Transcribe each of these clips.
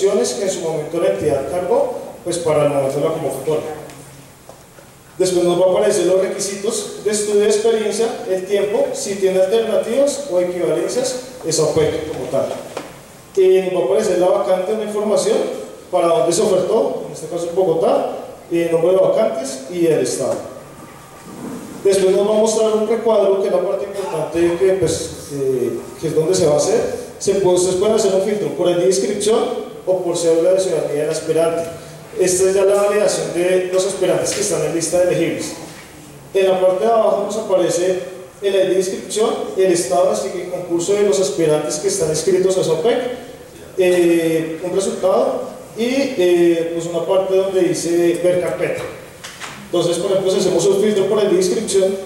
funciones que en su momento la entidad cargó pues para el momento de la convocatoria. Después nos va a aparecer los requisitos de estudio de experiencia, el tiempo, si tiene alternativas o equivalencias, esa OPEC como tal. Nos va a aparecer la vacante, una información para dónde se ofertó, en este caso en Bogotá, el número de vacantes y el estado. Después nos va a mostrar un recuadro, que es la parte importante que es donde se va a hacer. Ustedes pueden hacer un filtro por el de inscripción o por cédula de ciudadanía del aspirante. Esta es ya la validación de los aspirantes que están en lista de elegibles. En la parte de abajo nos aparece el ID de inscripción, el estado, así que el concurso de los aspirantes que están inscritos a esa OPEC, un resultado y pues una parte donde dice ver carpeta. Entonces, por ejemplo, si hacemos un filtro por el de inscripción,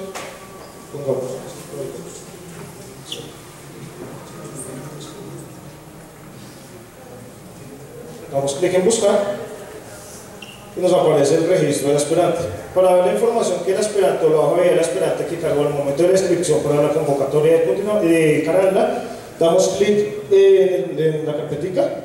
damos clic en buscar y nos aparece el registro del aspirante. Para ver la información que el aspirante o la hoja de el aspirante que cargó al momento de la inscripción para la convocatoria de cargarla, damos clic en la carpetica.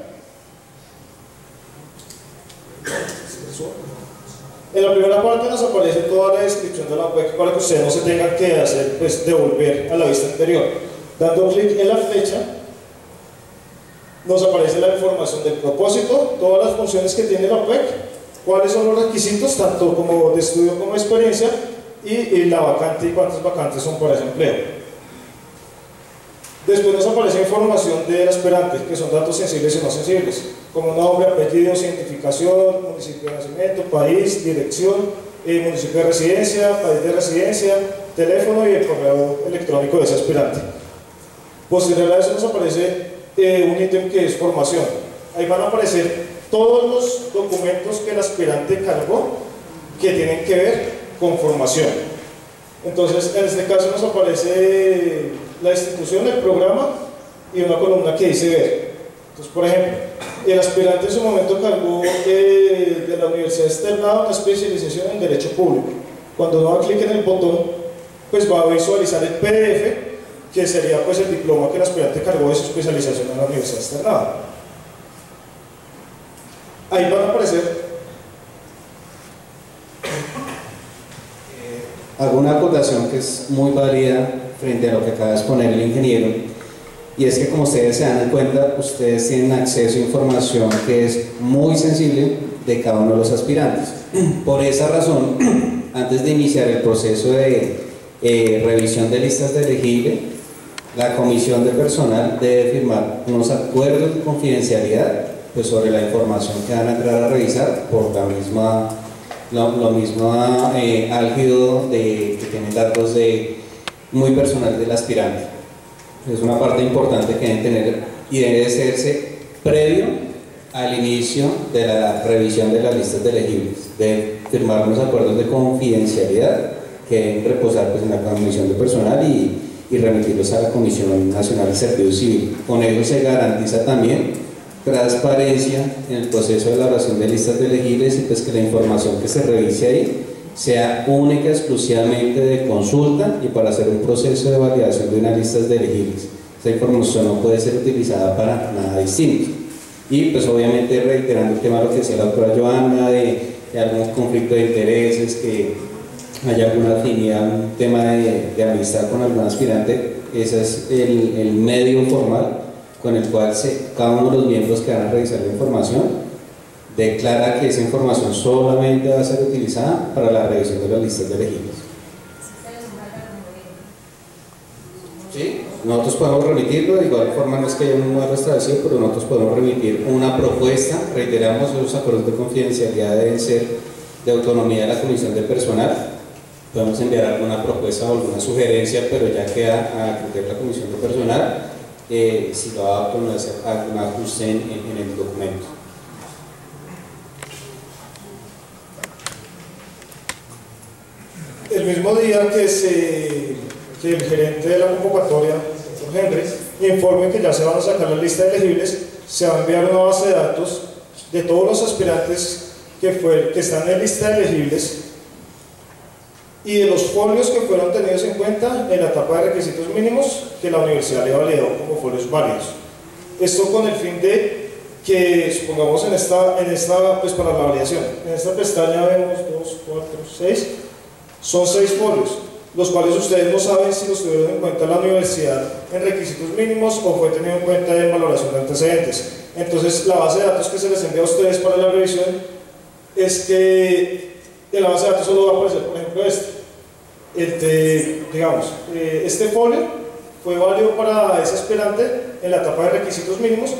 En la primera parte nos aparece toda la descripción de la OPEC para que ustedes no se tengan que hacer, pues, devolver a la vista anterior. Dando clic en la flecha, nos aparece la información del propósito, todas las funciones que tiene la OPEC, cuáles son los requisitos, tanto como de estudio como de experiencia, y la vacante y cuántas vacantes son para ese empleo. Después nos aparece información del aspirante, que son datos sensibles y no sensibles, como nombre, apellido, identificación, municipio de nacimiento, país, dirección, municipio de residencia, país de residencia, teléfono y el correo electrónico de ese aspirante. Posterior a eso nos aparece un ítem que es formación. Ahí van a aparecer todos los documentos que el aspirante cargó que tienen que ver con formación. Entonces, en este caso nos aparece la institución, el programa y una columna que dice ver. Entonces, por ejemplo, el aspirante en su momento cargó de la Universidad Externada una especialización en Derecho Público. Cuando uno da clic en el botón, pues va a visualizar el PDF, que sería pues el diploma que el aspirante cargó de su especialización en la Universidad Externada. Ahí van a aparecer. Hago una acotación que es muy válida frente a lo que acaba de exponer el ingeniero, y es que, como ustedes se dan cuenta, ustedes tienen acceso a información que es muy sensible de cada uno de los aspirantes. Por esa razón, antes de iniciar el proceso de revisión de listas de elegibles, la comisión de personal debe firmar unos acuerdos de confidencialidad pues sobre la información que van a entrar a revisar por lo mismo álgido que tienen datos muy personal del aspirante. Es una parte importante que deben tener y debe hacerse previo al inicio de la revisión de las listas de elegibles. Deben firmar unos acuerdos de confidencialidad que deben reposar pues en la comisión de personal y remitirlos a la Comisión Nacional de Servicio Civil. Con ello se garantiza también transparencia en el proceso de elaboración de listas de elegibles y pues que la información que se revise ahí sea única, exclusivamente de consulta y para hacer un proceso de validación de unas listas de elegibles. Esa información no puede ser utilizada para nada distinto. Y pues obviamente reiterando el tema de lo que decía la doctora Joana, de algún conflicto de intereses, que haya alguna afinidad, un tema de amistad con algún aspirante, ese es el medio formal con el cual cada uno de los miembros que van a revisar la información declara que esa información solamente va a ser utilizada para la revisión de las listas de elegibles. ¿Sí? Nosotros podemos remitirlo, de igual forma no es que haya un modelo establecido, pero nosotros podemos remitir una propuesta. Reiteramos, los acuerdos de confidencialidad deben ser de autonomía de la comisión de personal. Podemos enviar alguna propuesta o alguna sugerencia, pero ya queda a criterio de la comisión de personal si lo adapta o no hacer algún ajuste en el documento. El mismo día que el gerente de la convocatoria, el doctor Henry, informe que ya se van a sacar la lista de elegibles, se va a enviar una base de datos de todos los aspirantes que están en lista de elegibles y de los folios que fueron tenidos en cuenta en la etapa de requisitos mínimos que la universidad le validó como folios válidos. Esto con el fin de que supongamos en esta pues para la validación, en esta pestaña vemos 2, 4, 6, son 6 folios, los cuales ustedes no saben si los tuvieron en cuenta la universidad en requisitos mínimos o fue tenido en cuenta en valoración de antecedentes. Entonces la base de datos que se les envía a ustedes para la revisión es que en la base de datos solo va a aparecer, por ejemplo, este folio fue válido para ese aspirante en la etapa de requisitos mínimos.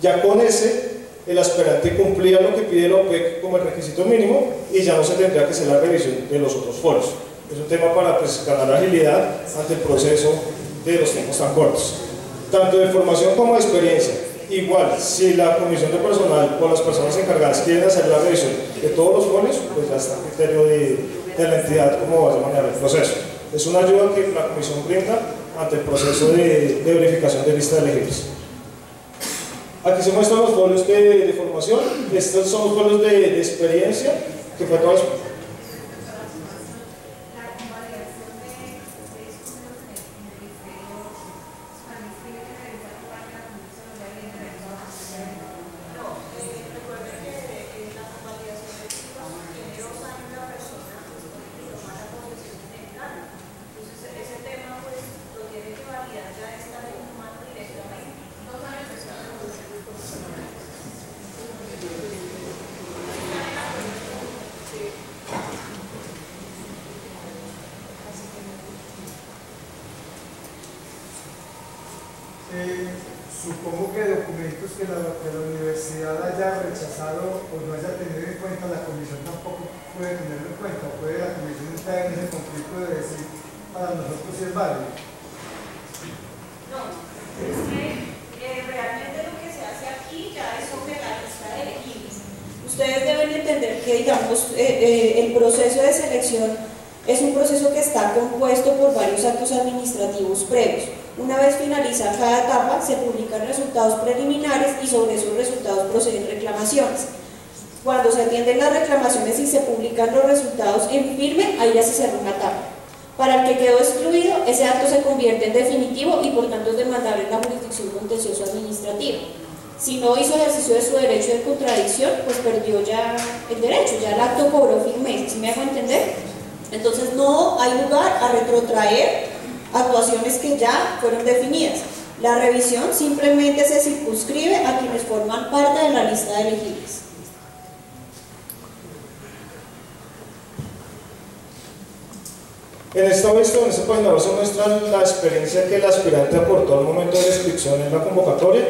Ya con ese, el aspirante cumplía lo que pide la OPEC como el requisito mínimo y ya no se tendría que hacer la revisión de los otros folios. Es un tema para pues, ganar agilidad ante el proceso de los tiempos tan cortos. Tanto de formación como de experiencia. Igual, si la comisión de personal o las personas encargadas quieren hacer la revisión de todos los folios, pues ya está a criterio de la entidad cómo va a manejar el proceso. Es una ayuda que la comisión brinda ante el proceso de verificación de lista de elegibles. Aquí se muestran los folios de formación. Estos son los folios de experiencia que fue todo. Supongo que documentos que la universidad haya rechazado o no haya tenido en cuenta, la comisión tampoco puede tenerlo en cuenta, o puede la comisión estar en ese conflicto de decir para nosotros si es válido. No, es que realmente lo que se hace aquí ya es sobre la lista de elegibles. Ustedes deben entender que, digamos, el proceso de selección es un proceso que está compuesto por varios actos administrativos previos. Una vez finaliza cada etapa, se publican resultados preliminares y sobre esos resultados proceden reclamaciones. Cuando se atienden las reclamaciones y se publican los resultados en firme, ahí ya se cerró una etapa. Para el que quedó excluido, ese acto se convierte en definitivo y por tanto es demandable en la jurisdicción contencioso administrativa. Si no hizo ejercicio de su derecho de contradicción, pues perdió ya el derecho, ya el acto cobró firmeza, ¿sí me hago entender? Entonces no hay lugar a retrotraer actuaciones que ya fueron definidas. La revisión simplemente se circunscribe a quienes forman parte de la lista de elegibles. En esta página se muestra la experiencia que el aspirante aportó al momento de la inscripción en la convocatoria,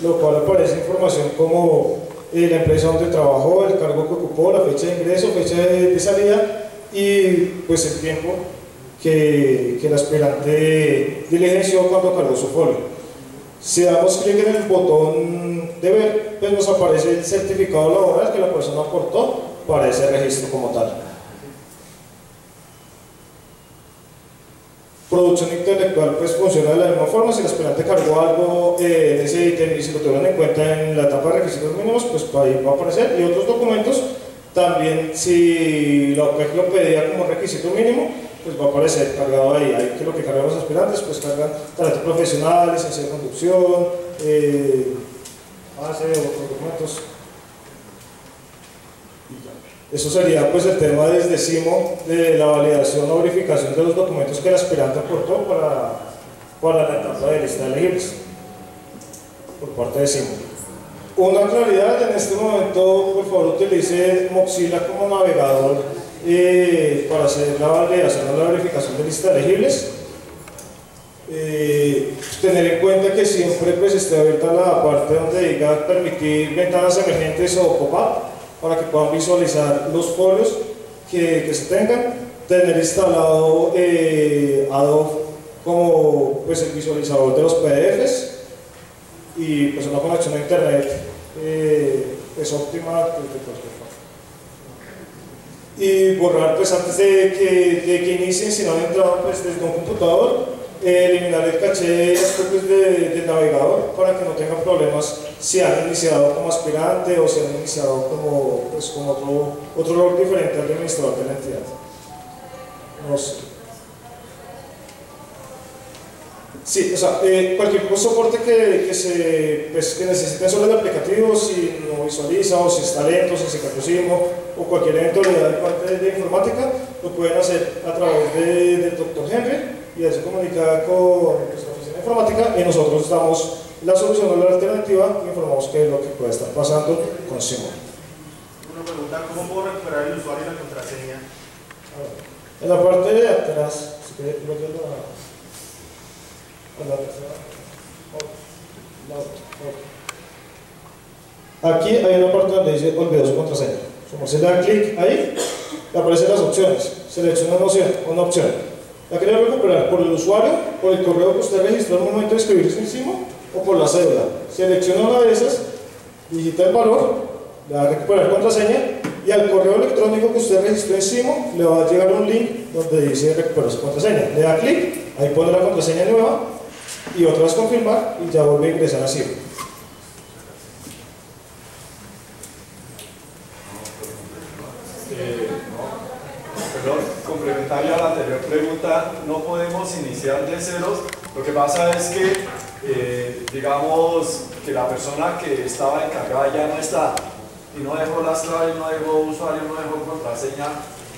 lo cual aparece información como la empresa donde trabajó, el cargo que ocupó, la fecha de ingreso, fecha de salida y pues el tiempo que el aspirante diligenció cuando cargó su folio. Si damos clic en el botón de ver, pues nos aparece el certificado laboral que la persona aportó para ese registro como tal. Producción intelectual pues funciona de la misma forma. Si el aspirante cargó algo en ese ítem y si lo tuvieron en cuenta en la etapa de requisitos mínimos, pues ahí va a aparecer. Y otros documentos también, si la OPEC lo pedía como requisito mínimo, pues va a aparecer cargado ahí. Ahí que lo que cargan los aspirantes, pues cargan talento profesional, licencia de conducción, base de otros documentos. Eso sería pues el tema desde CIMO de la validación o verificación de los documentos que el aspirante aportó para la etapa de lista de elegibles por parte de CIMO. Una claridad, en este momento por favor utilice Mozilla como navegador para hacer la validación o la verificación de lista de elegibles. Tener en cuenta que siempre pues esté abierta la parte donde diga permitir ventanas emergentes o pop-up para que puedan visualizar los folios que se tengan. Tener instalado Adobe como pues, el visualizador de los PDFs y pues una conexión a internet es óptima desde cualquier forma. Y borrar pues antes de que inicien, si no han entrado pues, desde un computador, eliminar el caché de las copias del navegador para que no tengan problemas si han iniciado como aspirante o si han iniciado como, pues, como otro rol diferente al administrador de la entidad. No sé. Sí, o sea, cualquier soporte que necesiten sobre el aplicativo, si no visualiza o si está lento, si se caducismo o cualquier eventualidad de parte de informática, lo pueden hacer a través del Dr. Henry y él se comunica con nuestra oficina de informática y nosotros damos la solución o la alternativa y informamos qué es lo que puede estar pasando con Simon. Una pregunta, ¿cómo puedo recuperar el usuario y la contraseña? En la parte de atrás, si quiere, aquí hay una parte donde dice olvidó su contraseña. Como se le da clic ahí, le aparecen las opciones. Selecciona una opción. ¿La quiere recuperar por el usuario, por el correo que usted registró al momento de escribirse encima o por la cédula? Selecciona una de esas, digita el valor, le va a recuperar contraseña y al correo electrónico que usted registró encima le va a llegar un link donde dice recuperar su contraseña. Le da clic, ahí pone la contraseña nueva y otra vez confirmar y ya vuelve a ingresar así. Perdón, complementario a la anterior pregunta, no podemos iniciar de ceros. Lo que pasa es que, digamos, que la persona que estaba encargada ya no está y no dejó las claves, no dejó usuario, no dejó contraseña,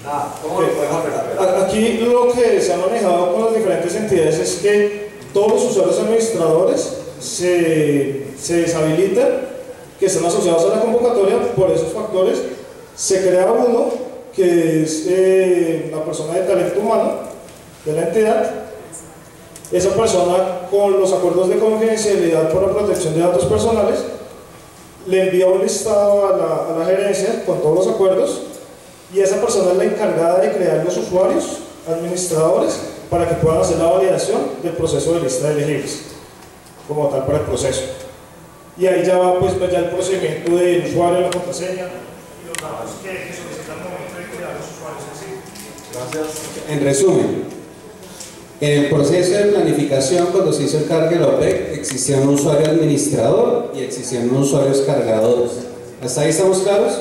nada. ¿Cómo lo podemos recuperar? Aquí lo que se ha manejado con las diferentes entidades es que todos los usuarios administradores se deshabilitan, que están asociados a la convocatoria por esos factores. Se crea uno que es la persona de talento humano de la entidad. Esa persona, con los acuerdos de confidencialidad por la protección de datos personales, le envía un listado a la gerencia con todos los acuerdos y esa persona es la encargada de crear los usuarios administradores para que puedan hacer la validación del proceso de lista de elegibles como tal para el proceso. Y ahí ya va pues ya el procedimiento del usuario, la contraseña y los datos que solicitan al momento de crear los usuarios en sí. Gracias. En resumen, en el proceso de planificación, cuando se hizo el cargue de la OPEC, existía un usuario administrador y existían unos usuarios cargadores. ¿Hasta ahí estamos claros?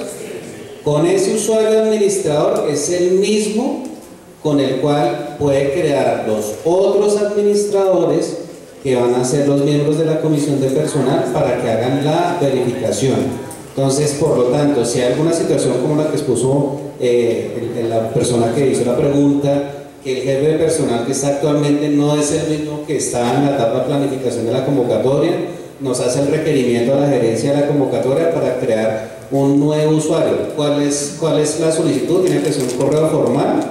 Con ese usuario administrador es el mismo con el cual puede crear los otros administradores que van a ser los miembros de la comisión de personal para que hagan la verificación. Entonces, por lo tanto, si hay alguna situación como la que expuso la persona que hizo la pregunta, que el jefe de personal que está actualmente no es el mismo que está en la etapa de planificación de la convocatoria, nos hace el requerimiento a la gerencia de la convocatoria para crear un nuevo usuario. ¿Cuál es la solicitud? Tiene que ser un correo formal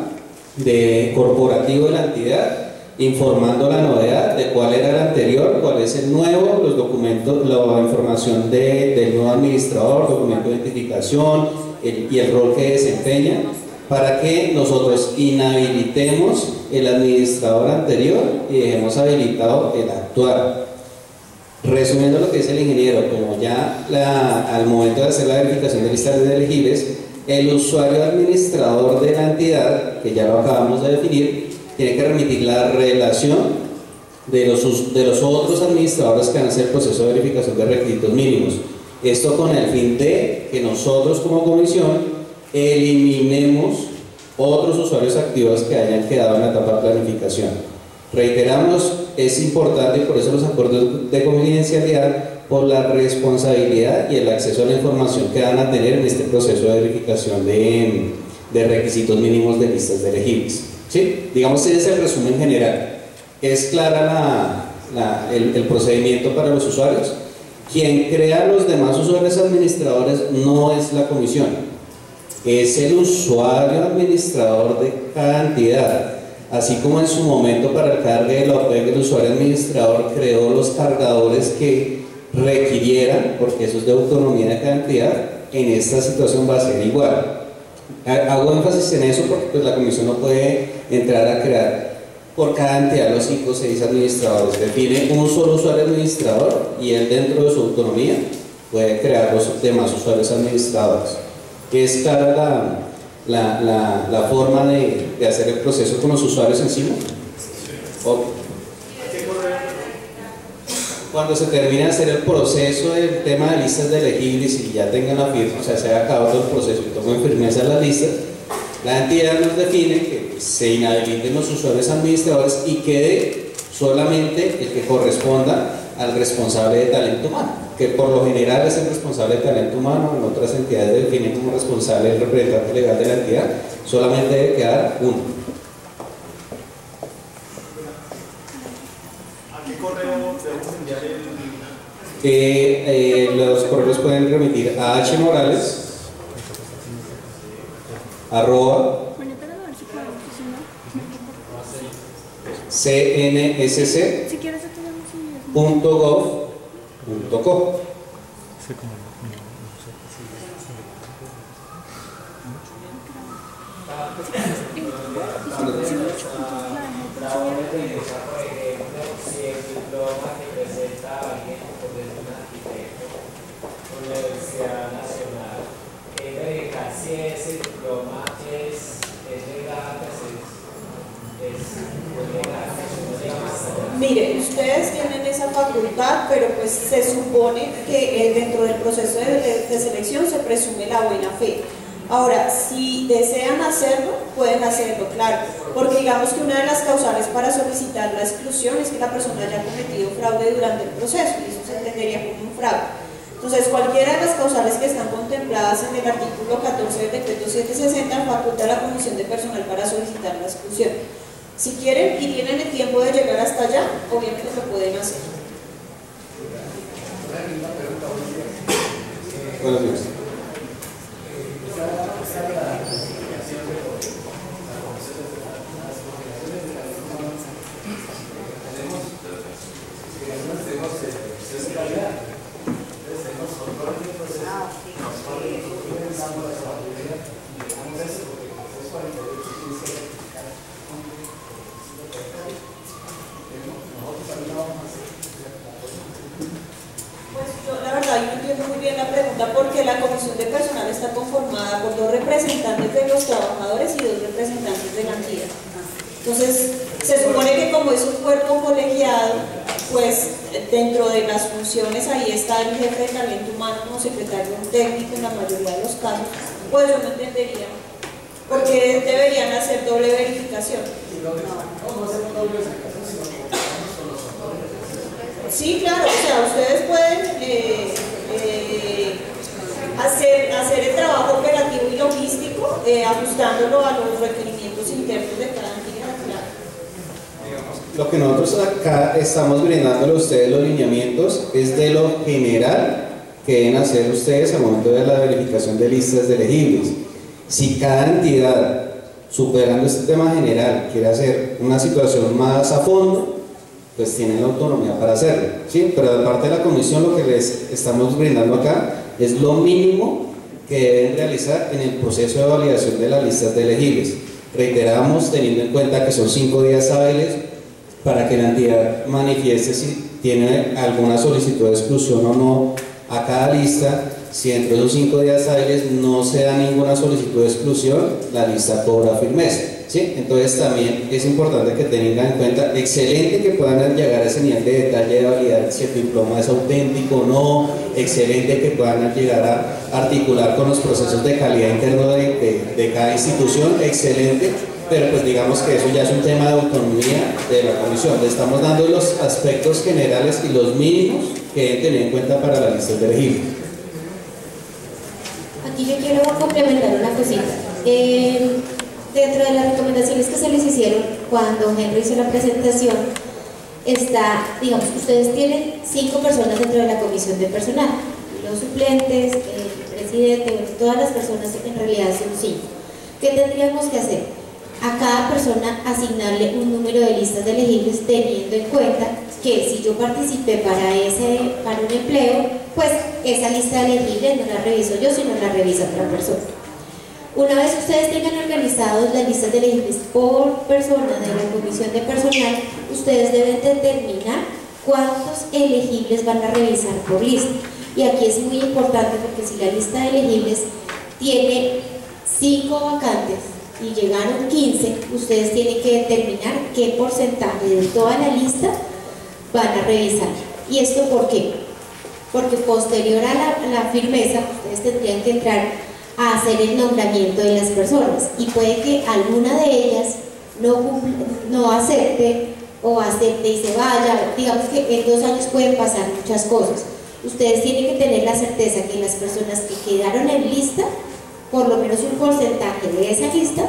de corporativo de la entidad informando la novedad de cuál era el anterior, cuál es el nuevo, los documentos, la información del nuevo administrador, documento de identificación y el rol que desempeña, para que nosotros inhabilitemos el administrador anterior y dejemos habilitado el actual. Resumiendo lo que dice el ingeniero, como ya al momento de hacer la verificación de listas de elegibles, el usuario administrador de la entidad, que ya lo acabamos de definir, tiene que remitir la relación de los otros administradores que van a hacer el proceso de verificación de requisitos mínimos. Esto con el fin de que nosotros como comisión eliminemos otros usuarios activos que hayan quedado en la etapa de planificación. Reiteramos, es importante y por eso los acuerdos de confidencialidad, por la responsabilidad y el acceso a la información que van a tener en este proceso de verificación de requisitos mínimos de listas de elegibles. ¿Sí? Digamos, ese es el resumen general. Es clara el procedimiento para los usuarios. Quien crea los demás usuarios administradores no es la comisión, es el usuario administrador de cada entidad. Así como en su momento para el cargue de la OPEC el usuario administrador creó los cargadores que requirieran, porque eso es de autonomía de cada entidad, en esta situación va a ser igual. Hago énfasis en eso porque pues, la comisión no puede entrar a crear por cada entidad los 5 o 6 administradores. Define un solo usuario administrador y él dentro de su autonomía puede crear los demás usuarios administradores. Es clara la forma de hacer el proceso con los usuarios encima. Okay. Cuando se termine de hacer el proceso del tema de listas de elegibles y ya tengan la firma, o sea, se ha acabado todo el proceso y tomen firmeza las listas, la entidad nos define que se inhabiliten los usuarios administradores y quede solamente el que corresponda al responsable de talento humano, que por lo general es el responsable de talento humano. En otras entidades definen como responsable el representante legal de la entidad. Solamente debe quedar uno. ¿A qué correo debemos enviar Los correos pueden remitir a hmorales @cnsc.gov.co. Universidad Nacional, verificar si ese diploma es legal, Mire, ustedes tienen esa facultad, pero pues se supone que dentro del proceso de selección se presume la buena fe. Ahora, si desean hacerlo, pueden hacerlo, claro, porque digamos que una de las causales para solicitar la exclusión es que la persona haya cometido fraude durante el proceso, y eso se entendería como un fraude. Entonces, cualquiera de las causales que están contempladas en el artículo 14 del decreto 760 faculta a la Comisión de Personal para solicitar la exclusión. Si quieren y tienen el tiempo de llegar hasta allá, obviamente lo pueden hacer. Buenos días. Pues yo la verdad yo no entiendo muy bien la pregunta, porque la comisión de personal está conformada por 2 representantes de los trabajadores y 2 representantes de la entidad. Entonces se supone que como es un cuerpo colegiado, pues dentro de las funciones ahí está el jefe de talento humano como secretario técnico en la mayoría de los casos. Pues yo no entendería por qué deberían hacer doble verificación. Sí, claro, o sea, ustedes pueden hacer el trabajo operativo y logístico ajustándolo a los requerimientos internos de cada entidad, claro. Lo que nosotros acá estamos brindándole a ustedes los lineamientos es de lo general que deben hacer ustedes al momento de la verificación de listas de elegibles. Si cada entidad, superando este tema general, quiere hacer una situación más a fondo, pues tienen la autonomía para hacerlo, ¿sí? Pero de parte de la comisión lo que les estamos brindando acá es lo mínimo que deben realizar en el proceso de validación de las listas de elegibles. Reiteramos, teniendo en cuenta que son 5 días hábiles para que la entidad manifieste si tiene alguna solicitud de exclusión o no a cada lista. Si dentro de esos 5 días hábiles no se da ninguna solicitud de exclusión, la lista cobra firmeza, ¿sí? Entonces también es importante que tengan en cuenta, excelente que puedan llegar a ese nivel de detalle de validar si el diploma es auténtico o no, excelente que puedan llegar a articular con los procesos de calidad interno de cada institución, excelente, pero pues digamos que eso ya es un tema de autonomía de la comisión. Le estamos dando los aspectos generales y los mínimos que deben tener en cuenta para la lista de elegibles. Aquí yo quiero complementar una cosita. Dentro de las recomendaciones que se les hicieron cuando Henry hizo la presentación, está, digamos, ustedes tienen 5 personas dentro de la comisión de personal, los suplentes, el presidente, bueno, todas las personas en realidad son 5. ¿Qué tendríamos que hacer? A cada persona asignarle un número de listas de elegibles, teniendo en cuenta que si yo participé para un empleo, pues esa lista de elegibles no la reviso yo, sino la revisa otra persona. Una vez ustedes tengan organizados las listas de elegibles por persona de la comisión de personal, ustedes deben determinar cuántos elegibles van a revisar por lista. Y aquí es muy importante, porque si la lista de elegibles tiene 5 vacantes y llegaron 15, ustedes tienen que determinar qué porcentaje de toda la lista van a revisar. ¿Y esto por qué? Porque posterior a la firmeza, ustedes tendrían que entrar a hacer el nombramiento de las personas, y puede que alguna de ellas no acepte o acepte y se vaya. Digamos que en 2 años pueden pasar muchas cosas. Ustedes tienen que tener la certeza que las personas que quedaron en lista, por lo menos un porcentaje de esa lista,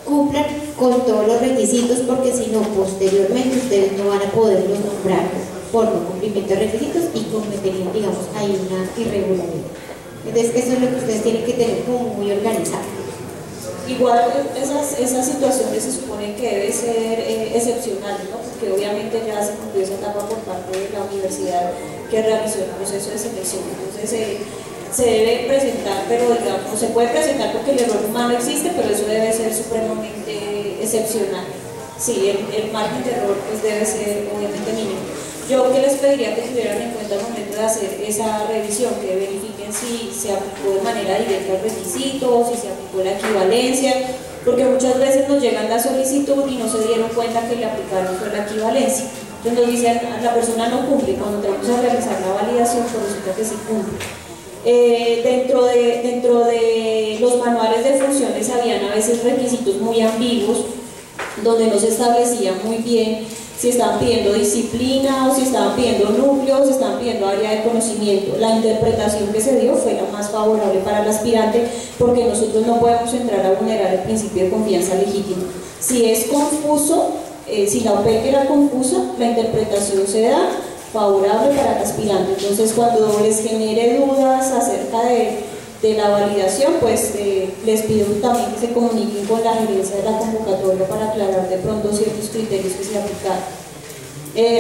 cumplan con todos los requisitos, porque si no, posteriormente ustedes no van a poderlos nombrar por no cumplimiento de requisitos y cometerían, digamos, ahí una irregularidad. Entonces, eso es lo que ustedes tienen que tener como muy organizado. Igual esas situaciones se supone que debe ser excepcional, ¿no? Porque obviamente ya se cumplió esa etapa por parte de la universidad que realizó el proceso de selección. Entonces se debe presentar, pero digamos, se puede presentar porque el error humano existe, pero eso debe ser supremamente excepcional. Sí, el margen de error pues debe ser obviamente mínimo. Yo que les pediría que tuvieran en cuenta al momento de hacer esa revisión, que verifiquen si se aplicó de manera directa el requisito, si se aplicó la equivalencia, porque muchas veces nos llegan la solicitud y no se dieron cuenta que le aplicaron fue la equivalencia. Entonces nos dicen, la persona no cumple, cuando entramos a realizar la validación, pues resulta que sí cumple. Dentro de los manuales de funciones habían a veces requisitos muy ambiguos, donde no se establecía muy bien si estaban pidiendo disciplina o si estaban pidiendo núcleo o si estaban pidiendo área de conocimiento. La interpretación que se dio fue la más favorable para el aspirante, porque nosotros no podemos entrar a vulnerar el principio de confianza legítima. Si es confuso, si la OPEC era confusa, la interpretación se da favorable para el aspirante. Entonces, cuando les genere dudas acerca de la validación, pues les pido también que se comuniquen con la gerencia de la convocatoria para aclarar de pronto ciertos criterios que se aplicaron.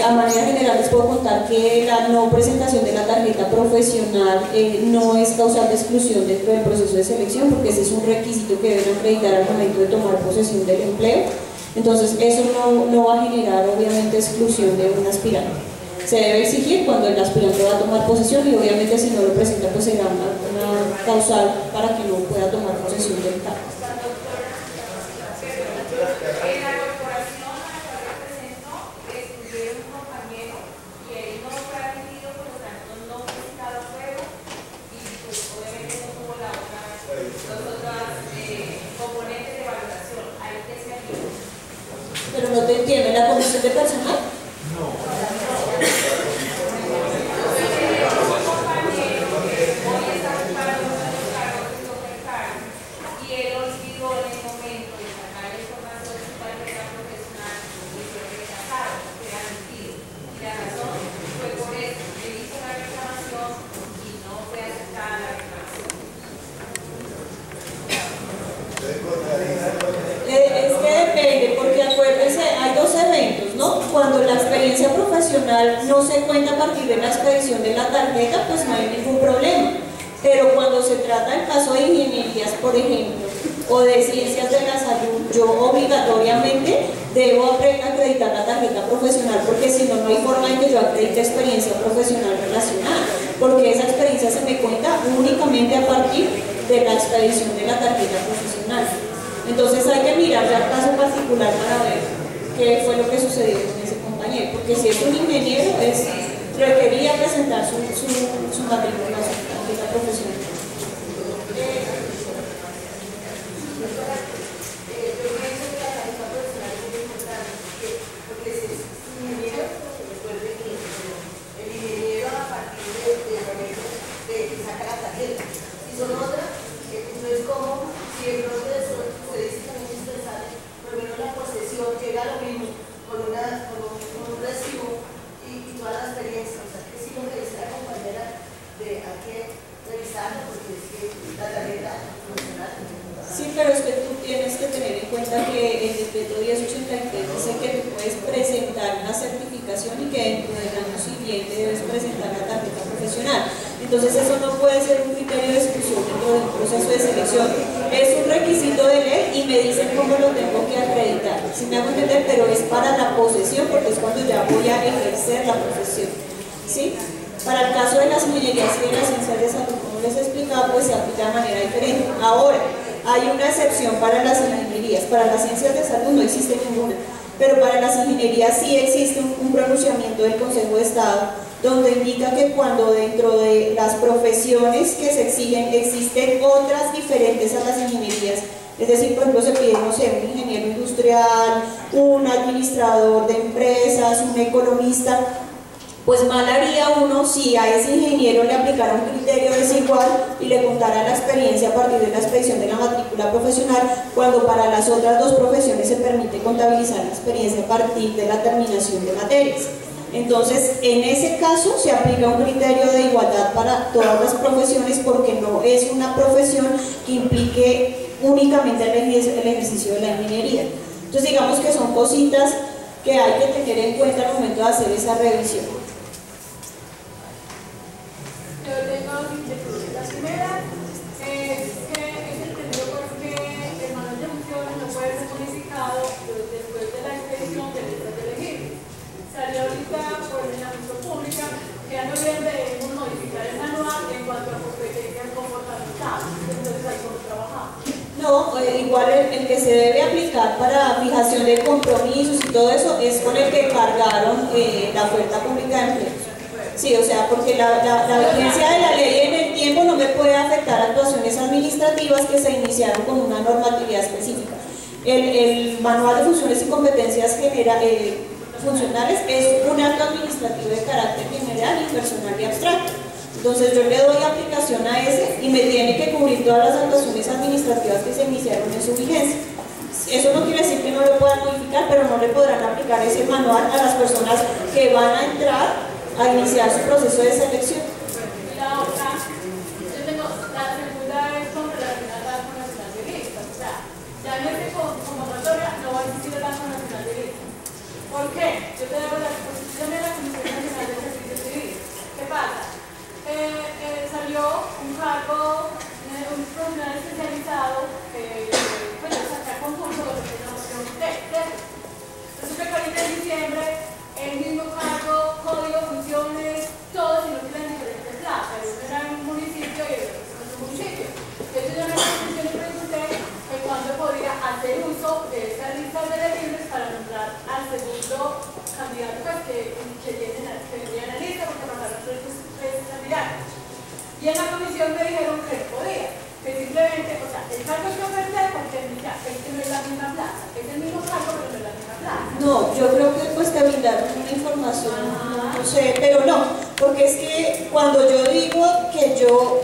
A manera general les puedo contar que la no presentación de la tarjeta profesional no es causal de exclusión dentro del proceso de selección, porque ese es un requisito que deben acreditar al momento de tomar posesión del empleo. Entonces eso no va a generar obviamente exclusión de un aspirante. Se debe exigir cuando el aspirante va a tomar posesión, y obviamente si no lo presenta pues será una causal para que no pueda tomar posesión del cargo. Pero no te entiendo, ¿la comisión de personal? Cuando la experiencia profesional no se cuenta a partir de la expedición de la tarjeta, pues no hay ningún problema. Pero cuando se trata del caso de ingenierías, por ejemplo, o de ciencias de la salud, yo obligatoriamente debo acreditar la tarjeta profesional, porque si no, no hay forma en que yo acredite experiencia profesional relacionada, porque esa experiencia se me cuenta únicamente a partir de la expedición de la tarjeta profesional. Entonces hay que mirar ya el caso particular para ver qué fue lo que sucedió con ese compañero, porque si es un ingeniero, requería presentar su matrícula, su tarjeta profesional. Sí, pero es que tú tienes que tener en cuenta que el decreto 1083 dice que tú puedes presentar una certificación y que dentro del año siguiente debes presentar la tarjeta profesional. Entonces eso no puede ser un criterio de exclusión dentro del proceso de selección. Es un requisito de ley y me dicen cómo lo tengo que acreditar. Si me hago entender, pero es para la posesión, porque es cuando ya voy a ejercer la profesión. ¿Sí? Para el caso de las ingenierías y de las ciencias de salud, como les he explicado, pues se aplica de manera diferente. Ahora, hay una excepción para las ingenierías. Para las ciencias de salud no existe ninguna, pero para las ingenierías sí existe un pronunciamiento del Consejo de Estado, donde indica que cuando dentro de las profesiones que se exigen existen otras diferentes a las ingenierías, es decir, por ejemplo, se pide, no sé, un ingeniero industrial, un administrador de empresas, un economista. Pues mal haría uno si a ese ingeniero le aplicara un criterio desigual y le contara la experiencia a partir de la expedición de la matrícula profesional, cuando para las otras dos profesiones se permite contabilizar la experiencia a partir de la terminación de materias. Entonces, en ese caso se aplica un criterio de igualdad para todas las profesiones, porque no es una profesión que implique únicamente el ejercicio de la ingeniería. Entonces, digamos que son cositas que hay que tener en cuenta al momento de hacer esa revisión. Yo tengo dos inquietudes. La primera es que es entendido porque el manual de funciones no puede ser modificado después de la expedición de listas de elegir. Salió ahorita por la función pública que a noviembre debemos modificar el manual en cuanto a competencias comportamentales. Entonces, ahí cómo trabajamos. No, igual el que se debe aplicar para fijación de compromisos y todo eso es con el que cargaron la oferta pública de empleo. Sí, o sea, porque la vigencia de la ley en el tiempo no me puede afectar actuaciones administrativas que se iniciaron con una normatividad específica. El manual de funciones y competencias funcionales es un acto administrativo de carácter general y personal y abstracto. Entonces yo le doy aplicación a ese y me tiene que cubrir todas las actuaciones administrativas que se iniciaron en su vigencia. Eso no quiere decir que no lo puedan modificar, pero no le podrán aplicar ese manual a las personas que van a entrar a iniciar su proceso de selección. Y la otra, yo tengo, la segunda es con relación al Banco Nacional de Listas. O sea, ya en este convocatoria no va a existir el Banco Nacional de Listas. ¿Por qué? Yo te debo la exposición de la Comisión Nacional de Servicios Civiles. ¿Qué pasa? Salió un cargo, un profesional especializado, pues de sacar concurso de representación de. Resulta que ahorita en diciembre el mismo cargo, código, funciones, todo, sino que en diferentes plazas. Uno era en un municipio y el otro en otro municipio. Entonces yo en la comisión le pregunté que cuándo podría hacer uso de estas listas de elegibles para nombrar al segundo candidato que vendría en la lista, porque pasaron tres candidatos. Y en la comisión me dijeron que no podía, que simplemente, o sea, el cargo que oferté, porque ya, es que no es la misma plaza, es el mismo cargo, pero no es la misma plaza. No, yo creo que pues te brindaron una información, no sé, pero no, porque es que cuando yo digo que yo,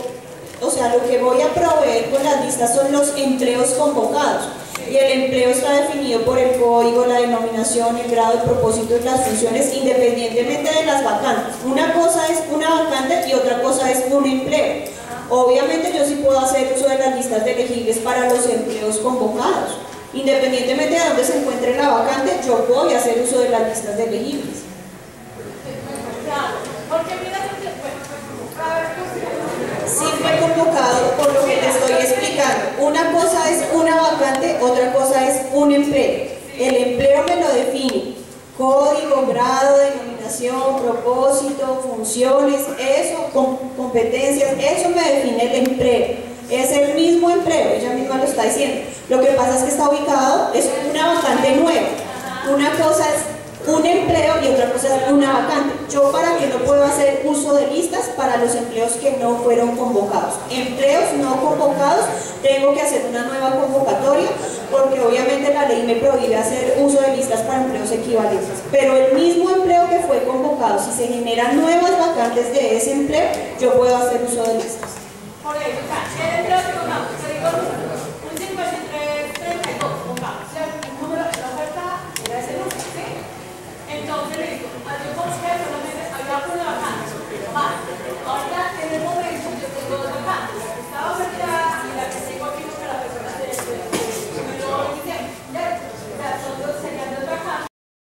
o sea, lo que voy a proveer con las listas son los empleos convocados. Y el empleo está definido por el código, la denominación, el grado, el propósito y las funciones, independientemente de las vacantes. Una cosa es una vacante y otra cosa es un empleo. Obviamente yo sí puedo hacer uso de las listas de elegibles para los empleos convocados. Independientemente de dónde se encuentre la vacante, yo voy a hacer uso de las listas de elegibles. Claro, porque mira, Sí fue convocado por lo que te estoy explicando. Una cosa es una vacante, otra cosa es un empleo. El empleo me lo define código, grado, denominación, propósito, funciones, eso, competencias, eso me define el empleo. Es el mismo empleo, ella misma lo está diciendo. Lo que pasa es que está ubicado, es una vacante nueva. Una cosa es un empleo y otra cosa es una vacante. Yo para que no puedo hacer uso de listas para los empleos que no fueron convocados. Empleos no convocados, tengo que hacer una nueva convocatoria porque obviamente la ley me prohíbe hacer uso de listas para empleos equivalentes. Pero el mismo empleo que fue convocado, si se generan nuevas vacantes de ese empleo, yo puedo hacer uso de listas. Por eso, o sea, el empleo que